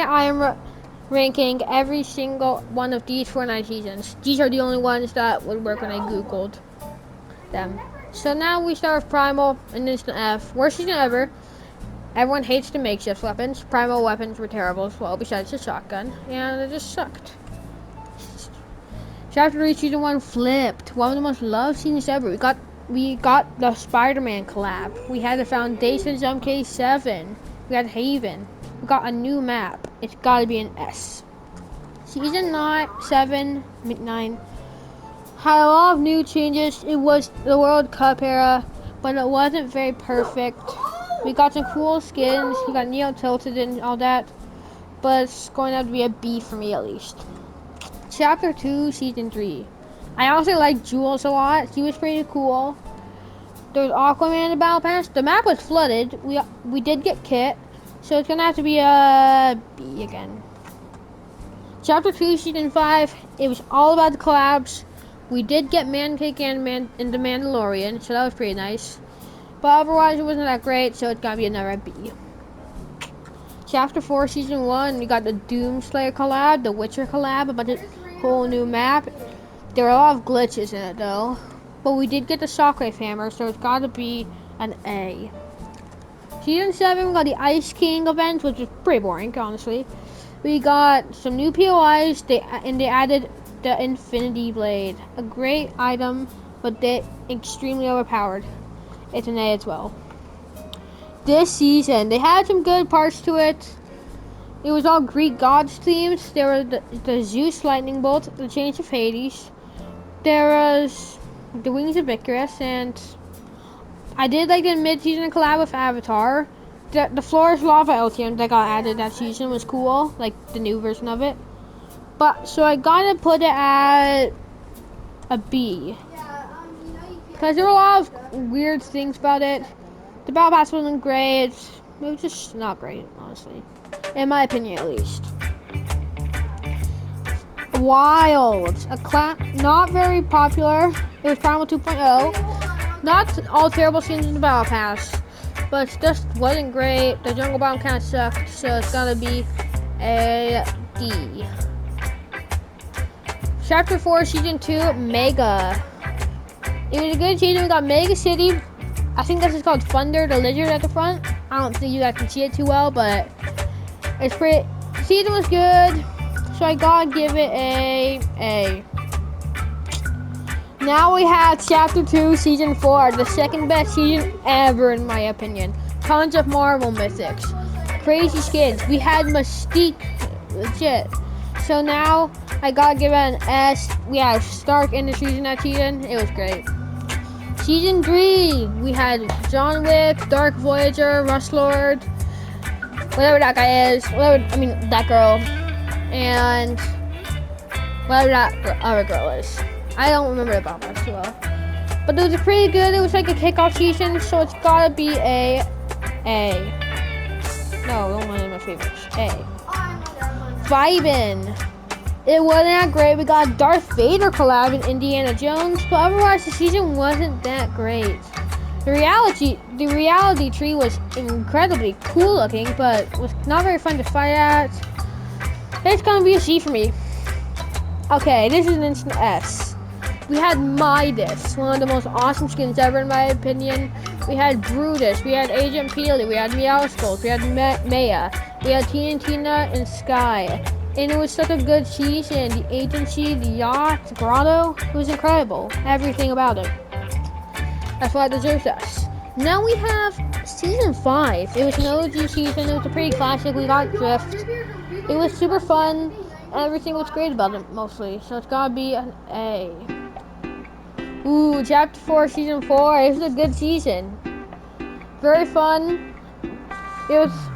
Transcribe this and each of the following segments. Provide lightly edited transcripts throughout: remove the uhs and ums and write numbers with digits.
I am ranking every single one of these Fortnite seasons. These are the only ones that would work when I googled them. So now we start with Primal and Instant F. Worst season ever. Everyone hates the makeshift weapons. Primal weapons were terrible as well, besides the shotgun. And it just sucked. Chapter 3 Season 1 flipped. One of the most loved seasons ever. We got the Spider-Man collab. We had the Foundations MK7. We had Haven. We got a new map. It's gotta be an S. Season 9, 7, 9 had a lot of new changes. It was the World Cup era, but it wasn't very perfect. We got some cool skins. We got Neo Tilted and all that, but it's going to have to be a B for me at least. Chapter 2, Season 3. I also like Jules a lot. She was pretty cool. There's Aquaman in the Battle Pass. The map was flooded. We did get Kit, so it's going to have to be a B again. Chapter 2, Season 5. It was all about the collabs. We did get Mancake and the Mandalorian, so that was pretty nice. But otherwise, it wasn't that great, so it's got to be another B. Chapter 4, Season 1. We got the Doomslayer collab, the Witcher collab, a bunch of whole new map. There were a lot of glitches in it though, but we did get the Shockwave Hammer, so it's got to be an A. Season 7, we got the Ice King event, which is pretty boring, honestly. We got some new POIs, and they added the Infinity Blade, a great item, but they're extremely overpowered. It's an A as well. This season, they had some good parts to it. It was all Greek gods themes. There were the Zeus lightning bolt, the Chains of Hades. There was the Wings of Icarus, and I did like the mid-season collab with Avatar. The Floor's Lava LTM that got added that season was cool, like the new version of it. But so I gotta put it at a B, because there were a lot of weird things about it. The Battle Pass wasn't great. It was just not great, honestly. In my opinion, at least. Wilds. Not very popular. It was Primal 2.0. Not all terrible skins in the Battle Pass, but it just wasn't great. The Jungle Bomb kind of sucked, so it's gonna be a D. Chapter 4, Season 2, Mega. It was a good season. We got Mega City. I think this is called Thunder, the lizard at the front. I don't think you guys can see it too well, but it's pretty. The season was good, so I gotta give it a. Now we have Chapter 2, Season 4, the second best season ever in my opinion. Tons of Marvel mythics, crazy skins. We had Mystique, legit. So now I gotta give it an S. We had Stark Industries in that season. It was great. Season 3, we had John Wick, Dark Voyager, Rust Lord, whatever that guy is, that girl, and whatever that other girl is. I don't remember about that too well. But it was pretty good. It was like a kickoff season, so it's gotta be a. No, one of my favorites. A. Vibin'. It wasn't that great. We got Darth Vader collab in Indiana Jones, but otherwise the season wasn't that great. The reality tree was incredibly cool looking, but was not very fun to fight at. It's gonna be a C for me. Okay, this is an instant S. We had Midas, one of the most awesome skins ever in my opinion. We had Brutus, we had Agent Peely, we had Meowskulls, we had Maya, we had Tina and Sky. And it was such a good season. The agency, the yacht, the grotto, it was incredible. Everything about it. That's why it deserves us. Now we have Season 5. It was an OG season. It was a pretty classic. We got Drift. It was super fun. Everything was great about it, mostly. So it's gotta be an A. Ooh, Chapter 4, Season 4. It was a good season. Very fun.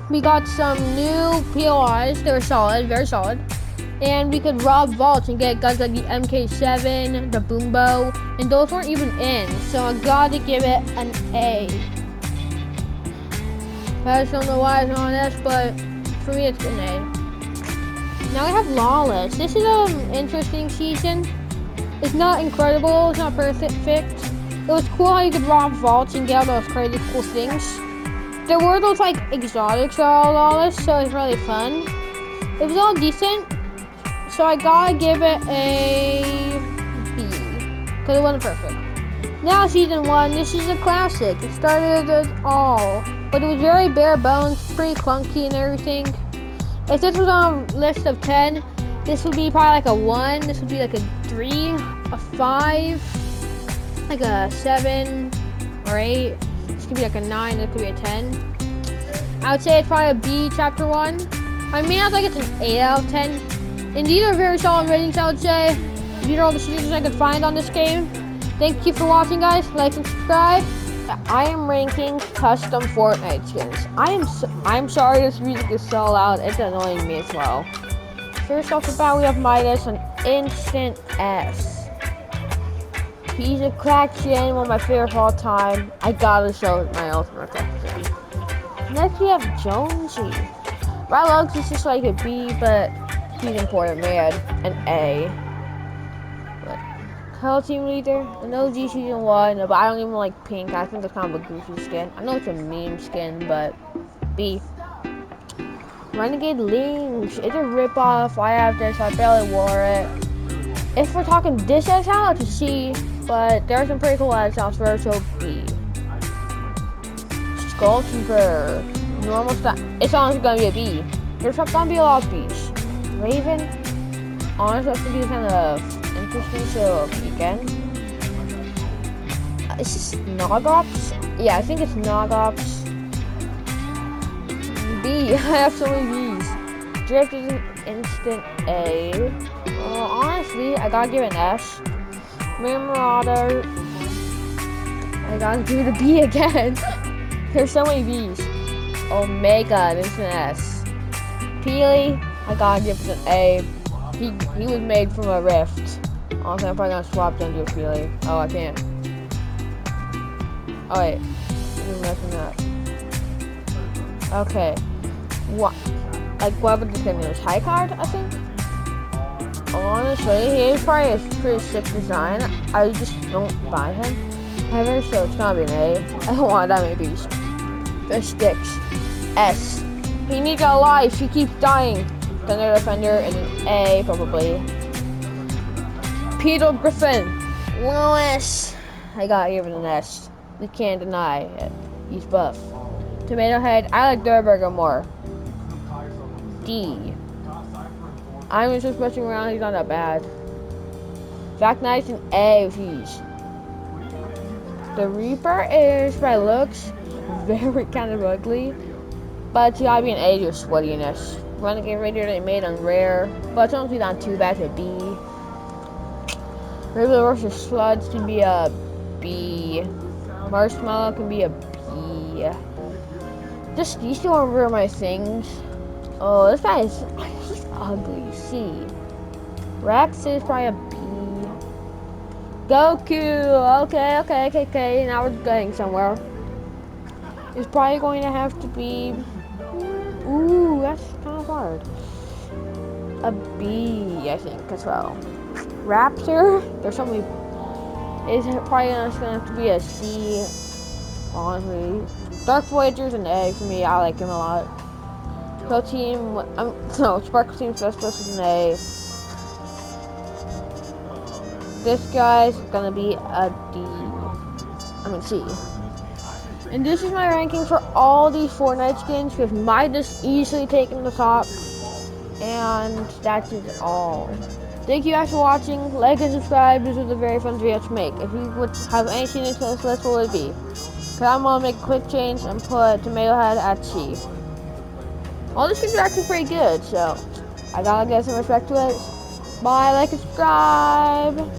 We got some new POIs. They were solid, very solid. And we could rob vaults and get guns like the MK7, the Boombo, and those weren't even in. So I gotta give it an A. I just don't know why it's on S, but for me it's an A. Now we have Lawless. This is an interesting season. It's not incredible, it's not perfect. It was cool how you could rob vaults and get all those crazy cool things. There were those like exotics all Lawless, so it's really fun. It was all decent, so I gotta give it a B, because it wasn't perfect. Now season 1, this is a classic. It started it all, but it was very bare bones, pretty clunky and everything. If this was on a list of 10, this would be probably like a 1, this would be like a 3, a 5, like a 7 or 8. This could be like a 9, this could be a 10. I would say it's probably a B chapter 1. I mean, I think it's an 8 out of 10. And these are very solid ratings, I would say. These are all the solutions I could find on this game. Thank you for watching, guys. Like and subscribe. I am ranking custom Fortnite skins. I'm sorry this music is so loud. It's annoying me as well. First off the bat, we have Midas, an instant S. He's a cracked skin, one of my favorite of all time. I gotta show my ultimate collection. Next we have Jonesy. Rylox is just like a B, but he's important man. An A. Hello Team Leader, an OG season 1, but I don't even like pink. I think it's kind of a goofy skin. I know it's a meme skin, but B. Renegade Lynx, it's a ripoff. I have this, I barely wore it. If we're talking this SL, it's a C, but there are some pretty cool SLs for it, so B. Skull Trooper, normal stuff. It's honestly gonna be a B. There's gonna be a lot of B's. Raven, honestly, it's gonna be kind of interesting, so again. Is this Nogops? Yeah, I think it's Nogops. B, I have so many B's. Drift is an instant A. Honestly, I gotta give it an S. Marauder, I gotta give it a B again. There's so many B's. Omega, this is an S. Peely, I gotta give it an A. He was made from a rift. Honestly, I'm probably gonna swap them to a Peely. Oh, I can't. Oh wait, I'm messing up. Okay, what? Like what would this thing is? High card, I think. Honestly, he's probably a pretty sick design. I just don't buy him. However, so it's gonna be an A. I don't want that many B's. The sticks. S. He needs a life. He keeps dying. Thunder Defender and an A probably. Peter Griffin. Lewis. I gotta give it an S. We can't deny it. He's buff. Tomato Head. I like Durburger more. D. I'm just messing around. He's not that bad. Jack Knight's an A with these. The Reaper is, by looks, very kind of ugly, but it's gotta be an A to sweatiness. Renegade Raider they made on rare, but it's honestly not too bad to a B. River versus Sludge can be a B. Marshmallow can be a B. Just these two are my things. Oh, this guy is he's ugly. C. Rex is probably a B. Goku. Okay. Now we're getting somewhere. It's probably going to have to be. Ooh, that's kind of hard. A B, I think, as well. Raptor. There's so many. It's probably just gonna have to be a C. Honestly, Dark Voyager's an A for me. I like him a lot. Pro Team. No, Sparkle Team Specialist is an A. This guy's gonna be a D. I mean C. And this is my ranking for all these Fortnite skins with Midas easily taking the top. And that's it all. Thank you guys for watching. Like and subscribe. This was a very fun video to make. If you would have anything into this list, what would it be? Because I'm gonna make a quick change and put Tomato Head at C. All these skins are actually pretty good, so I gotta give some respect to it. Bye, like and subscribe.